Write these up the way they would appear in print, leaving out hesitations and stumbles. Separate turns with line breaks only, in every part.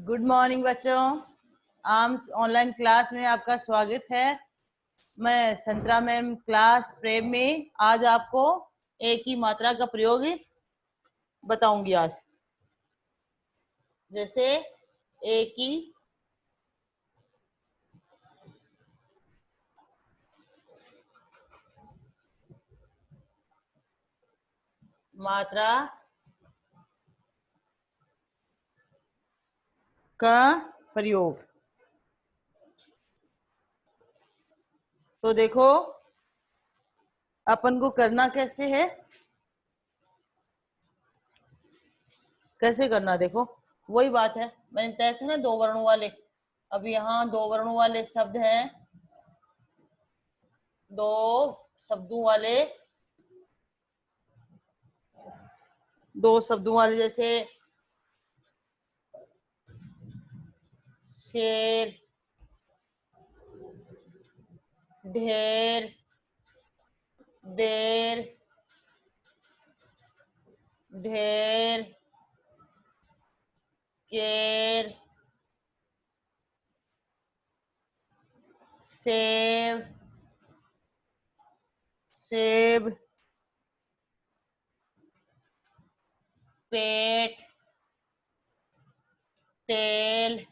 Good morning बच्चों। Arms online class में आपका स्वागत है। मैं संतरा मैम क्लास प्रेम में आज आपको एक ही मात्रा का प्रयोग बताऊंगी। आज जैसे एक ही मात्रा का प्रयोग। तो देखो अपन को करना कैसे है, कैसे करना देखो वही बात है। मैंने तय थे ना दो वर्णों वाले। अब यहाँ दो वर्णों वाले शब्द हैं, दो शब्दों वाले, जैसे शेर, ढेर, देर, ढेर, केर, सेब, सेब, पेट, तेल,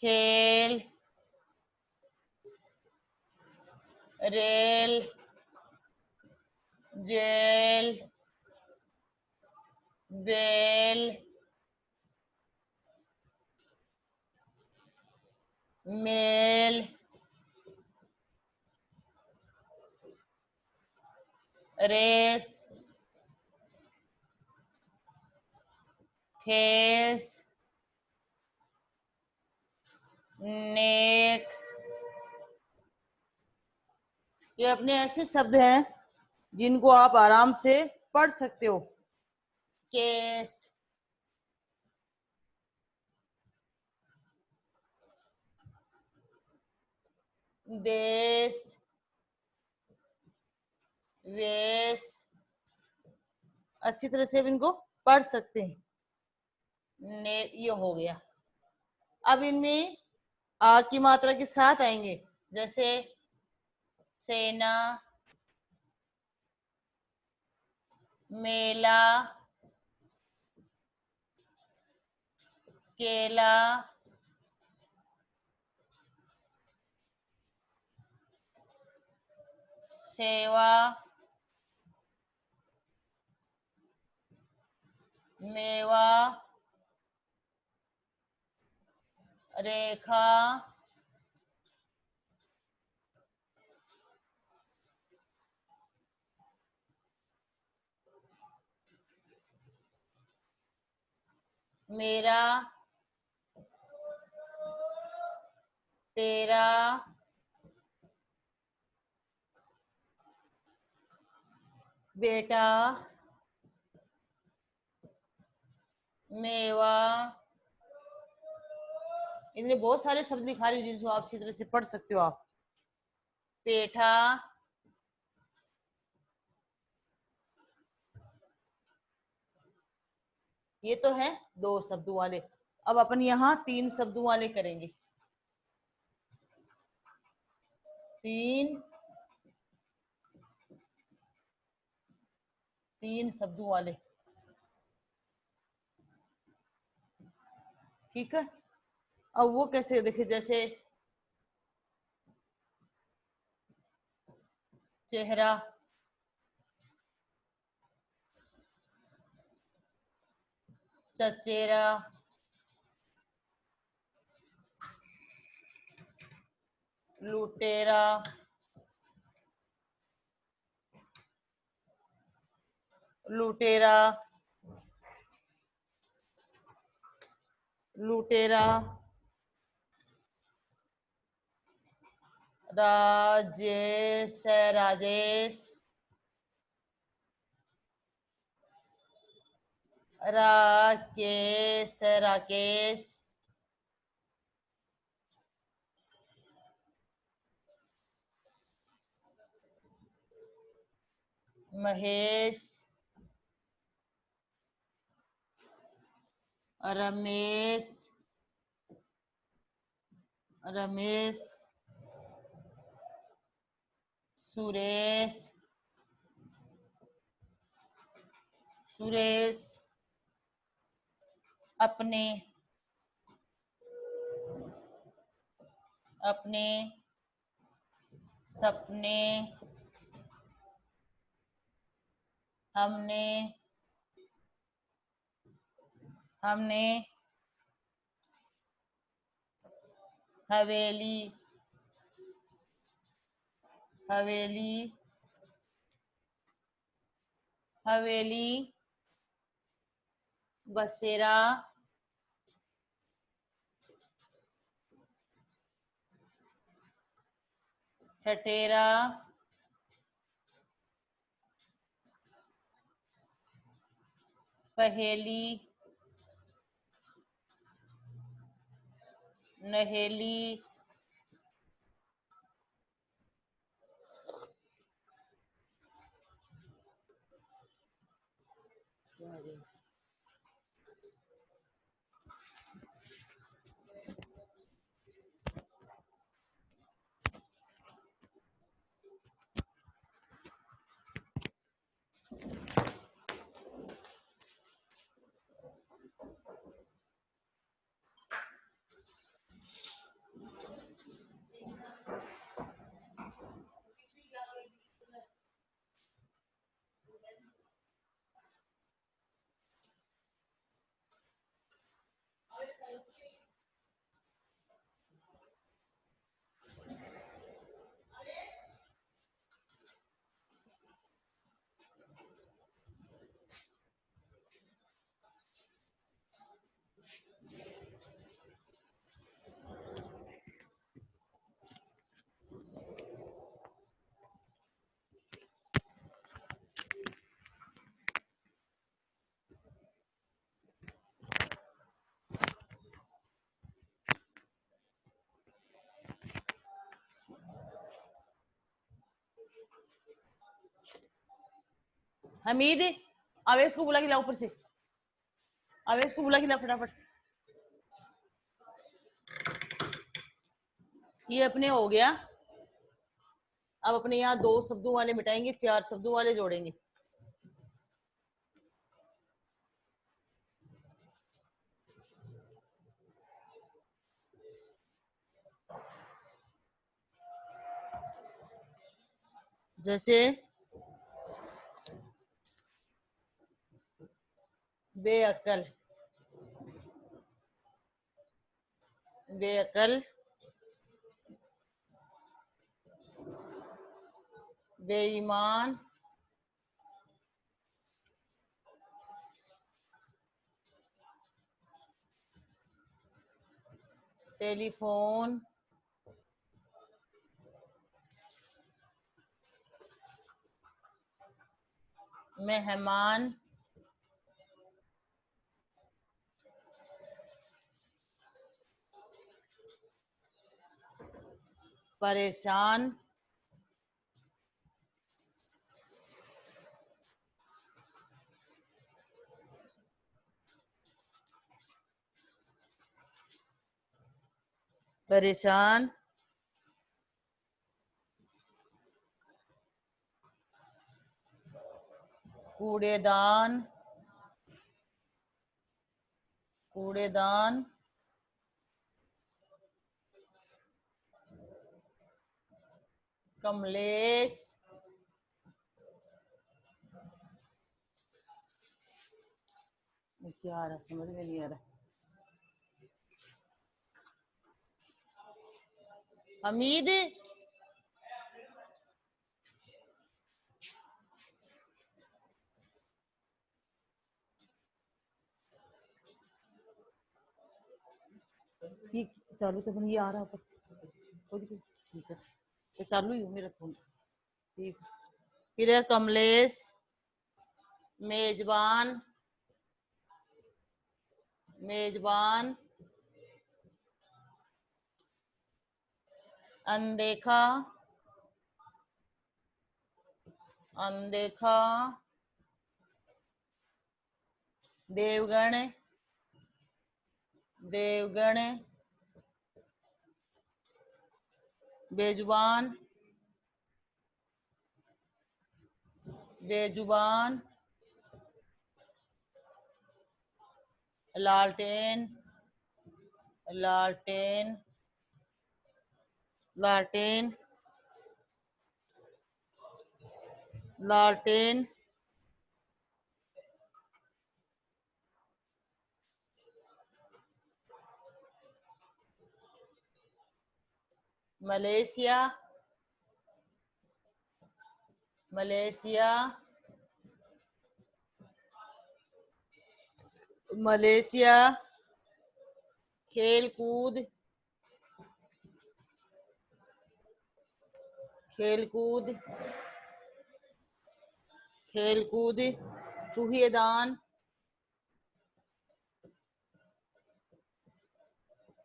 खेल, रेल, जेल, बेल, मेल, रेस, ठेस, नेक। ये अपने ऐसे शब्द हैं जिनको आप आराम से पढ़ सकते हो। केस, देश, वेश, अच्छी तरह से अब इनको पढ़ सकते हैं। ने ये हो गया। अब इनमें आ की मात्रा के साथ आएंगे, जैसे सेना, मेला, केला, सेवा, मेवा, रेखा, मेरा, तेरा, बेटा, मेवा। इनमें बहुत सारे शब्द दिखा रही हूँ जिनको आप अच्छी तरह से पढ़ सकते हो। आप पेठा, ये तो है दो शब्दों वाले। अब अपन यहाँ तीन शब्दों वाले करेंगे। तीन तीन शब्दों वाले, ठीक है। अब वो कैसे देखे, जैसे चेहरा, चचेरा, लुटेरा, लुटेरा, लुटेरा, राजेश, राजेश, राकेश, राकेश, महेश, रमेश, रमेश, सुरेश, सुरेश, अपने, अपने, सपने, हमने, हमने, हवेली, हवेली, हवेली, बसेरा, ठठेरा, पहेली, नहेली, हमीद, आवेश को बुला के ला ऊपर से, आवेश को बुला के ला फटाफट। ये अपने हो गया। अब अपने यहाँ 2 शब्दों वाले मिटाएंगे, 4 शब्दों वाले जोड़ेंगे। जैसे बेअकल, बेअकल, बेईमान, टेलीफोन, मेहमान, परेशान, परेशान, कूड़ेदान, कूड़ेदान, कमलेश, क्या आ रहा समझ में नहीं आ रहा। हमीद, ठीक चालू तो ये आ रहा पर ठीक है, तो चालू ही हो मेरा फोन। ठीक, फिर है कमलेश, मेजबान, मेजबान, अनदेखा, अनदेखा, देवगण, देवगण, बेजुबान, बेजुबान, लालटेन, लालटेन, लालटेन, लालटेन, मलेशिया, मलेशिया, मलेशिया, खेल कूद, खेल कूद, खेल कूद, चूहिएदान,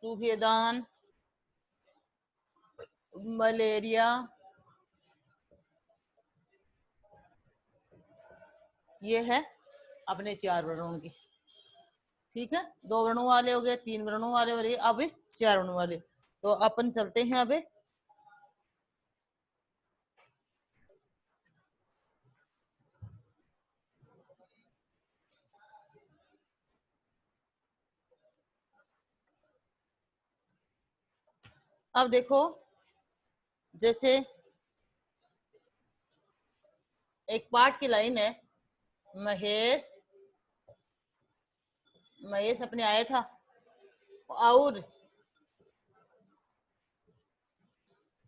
चूहिएदान, मलेरिया। ये है अपने 4 वर्णों की। ठीक है, 2 वर्णों वाले हो गए, 3 वर्णों वाले हो रहे, अब 4 वर्णों वाले। तो अपन चलते हैं अब देखो, जैसे एक पाठ की लाइन है, महेश, महेश अपने आया था,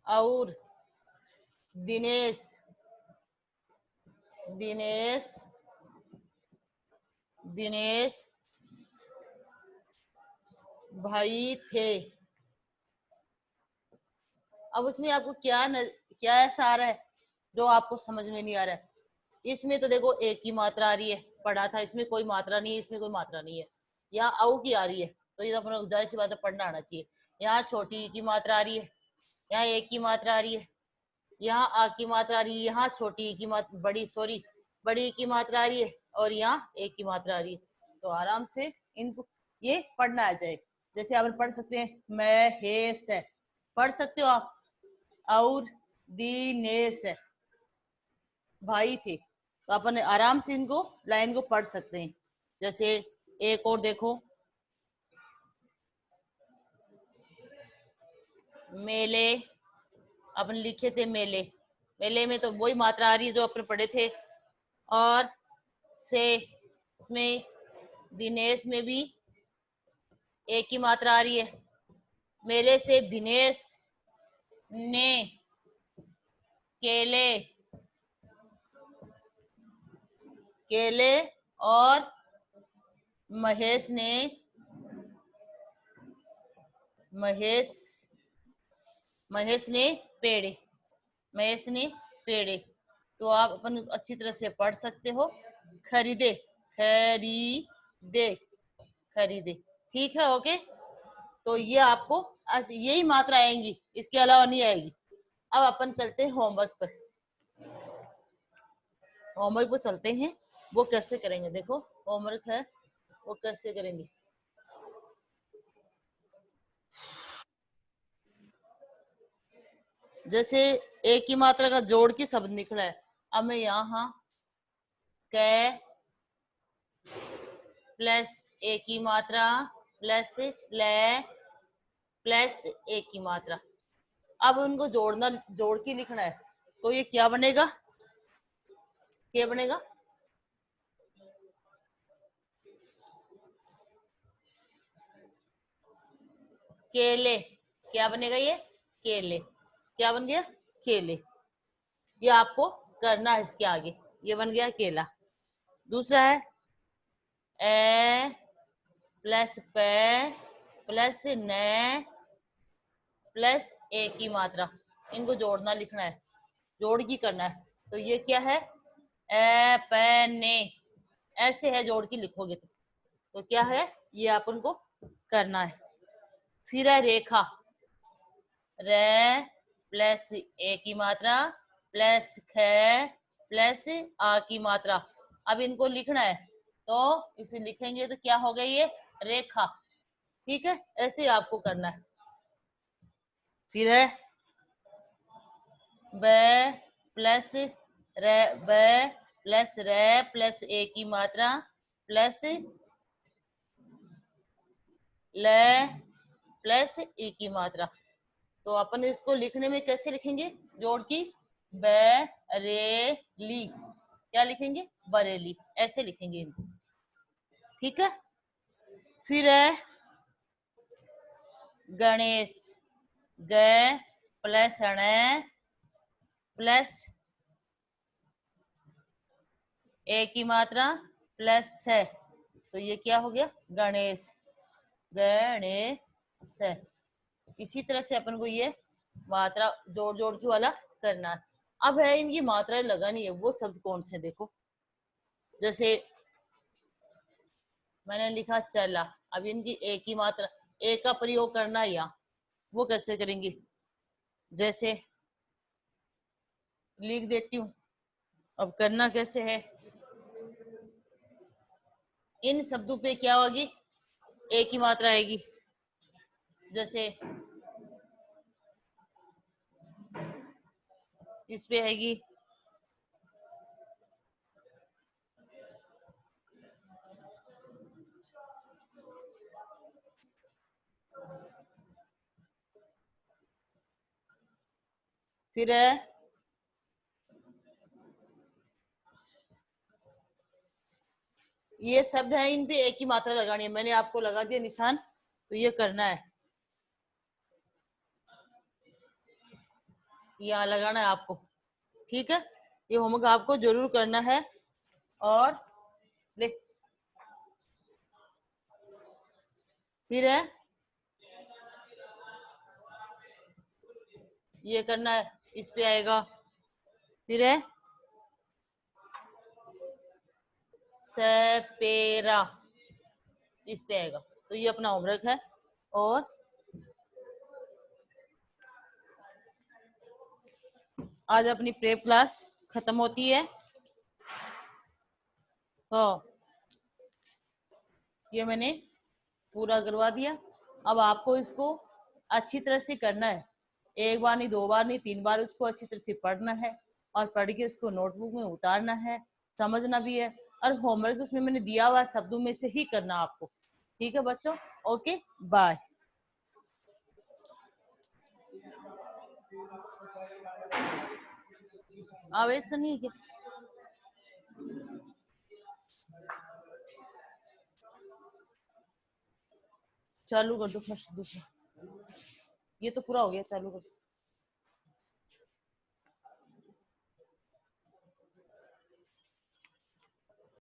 और दिनेश, दिनेश, दिनेश भाई थे। अब उसमें आपको क्या ऐसा आ रहा है जो आपको समझ में नहीं आ रहा है? इसमें तो देखो एक की मात्रा आ रही है, पढ़ा था, इसमें कोई मात्रा नहीं है, इसमें कोई मात्रा नहीं है। यहाँ औ की आ रही है, तो ये तो अपने जाहिर सी बात है पढ़ना आना चाहिए। यहाँ छोटी की मात्रा आ रही है, यहाँ एक की मात्रा आ रही है, यहाँ आ की मात्रा आ रही है, यहाँ छोटी की मात्रा, बड़ी की मात्रा आ रही है, और यहाँ एक की मात्रा आ रही है। तो आराम से इनको ये पढ़ना आ जाए। जैसे आप पढ़ सकते हैं, मैं हेस है, पढ़ सकते हो आप, और दिनेश है, भाई थे। तो अपन आराम से इनको लाइन को पढ़ सकते हैं। जैसे एक और देखो, मेले, अपन लिखे थे मेले, मेले में तो वही मात्रा आ रही है जो अपन पढ़े थे। और से, इसमें दिनेश में भी एक ही मात्रा आ रही है। मेले से दिनेश ने केले, केले, और महेश ने, महेश, महेश ने पेड़े, महेश ने पेड़े। तो आप अपन अच्छी तरह से पढ़ सकते हो, खरीदे, खरीदे, खरीदे। ठीक है, ओके। तो ये आपको यही मात्रा आएंगी, इसके अलावा नहीं आएगी। अब अपन चलते हैं होमवर्क पर, होमवर्क पर चलते हैं। वो कैसे करेंगे, देखो होमवर्क है, वो कैसे करेंगे। जैसे एक की मात्रा का जोड़ की शब्द निकला है, अब मैं यहाँ कै प्लस एक की मात्रा प्लस ले प्लस एक की मात्रा, अब उनको जोड़ना, जोड़ के लिखना है। तो ये क्या बनेगा, क्या बनेगा, केले, क्या बनेगा ये, केले, क्या बन गया, केले। ये आपको करना है इसके आगे, ये बन गया केला। दूसरा है ए प्लस पे प्लस न प्लस ए की मात्रा, इनको जोड़ना लिखना है, जोड़ की करना है। तो ये क्या है, ए पे ने, ऐसे है, जोड़ की लिखोगे तो क्या है, ये आप उनको करना है। फिर है रेखा, रे प्लस ए की मात्रा प्लस ख प्लस आ की मात्रा, अब इनको लिखना है। तो इसे लिखेंगे तो क्या हो गई ये, रेखा। ठीक है, ऐसे ही आपको करना है। फिर है ब प्लस रे, ब प्लस रे प्लस ए की मात्रा प्लस ल प्लस ई की मात्रा। तो अपन इसको लिखने में कैसे लिखेंगे? जोड़ की बरेली, क्या लिखेंगे? बरेली, ऐसे लिखेंगे इनको। ठीक है, फिर है गणेश, ग प्लस ण प्लस ए की मात्रा प्लस है, तो ये क्या हो गया? गणेश, गणेश। इसी तरह से अपन को ये मात्रा जोड़ जोड़ के वाला करना है। अब है इनकी मात्राएं लगानी है, वो शब्द कौन से? देखो, जैसे मैंने लिखा चला, अब इनकी ए की मात्रा, ए का प्रयोग करना है यहाँ, वो कैसे करेंगे? जैसे लिख देती हूँ, अब करना कैसे है? इन शब्दों पे क्या होगी? ए की मात्रा आएगी। जैसे इस पे आएगी फिर है ये शब्द है, इन पे एक ही मात्रा लगानी है, मैंने आपको लगा दिया निशान, तो ये करना है, यहाँ लगाना है आपको। ठीक है, ये होमवर्क आपको जरूर करना है। और ले, फिर है ये करना है, इस पे आएगा। फिर है सपेरा, इस पे आएगा। तो ये अपना होमवर्क है। और आज अपनी प्रेप क्लास खत्म होती है। तो ये मैंने पूरा करवा दिया। अब आपको इसको अच्छी तरह से करना है, एक बार नहीं, दो बार नहीं, 3 बार उसको अच्छी तरह से पढ़ना है, और पढ़ के उसको नोटबुक में उतारना है, समझना भी है, और होमवर्क उसमें मैंने दिया हुआ शब्दों में से ही करना आपको। ठीक है बच्चों, ओके बाय। आवेश सुनिए क्या? चालू कर दो फर्स्ट, दूसरा, ये तो पूरा हो गया, चालू कर दो।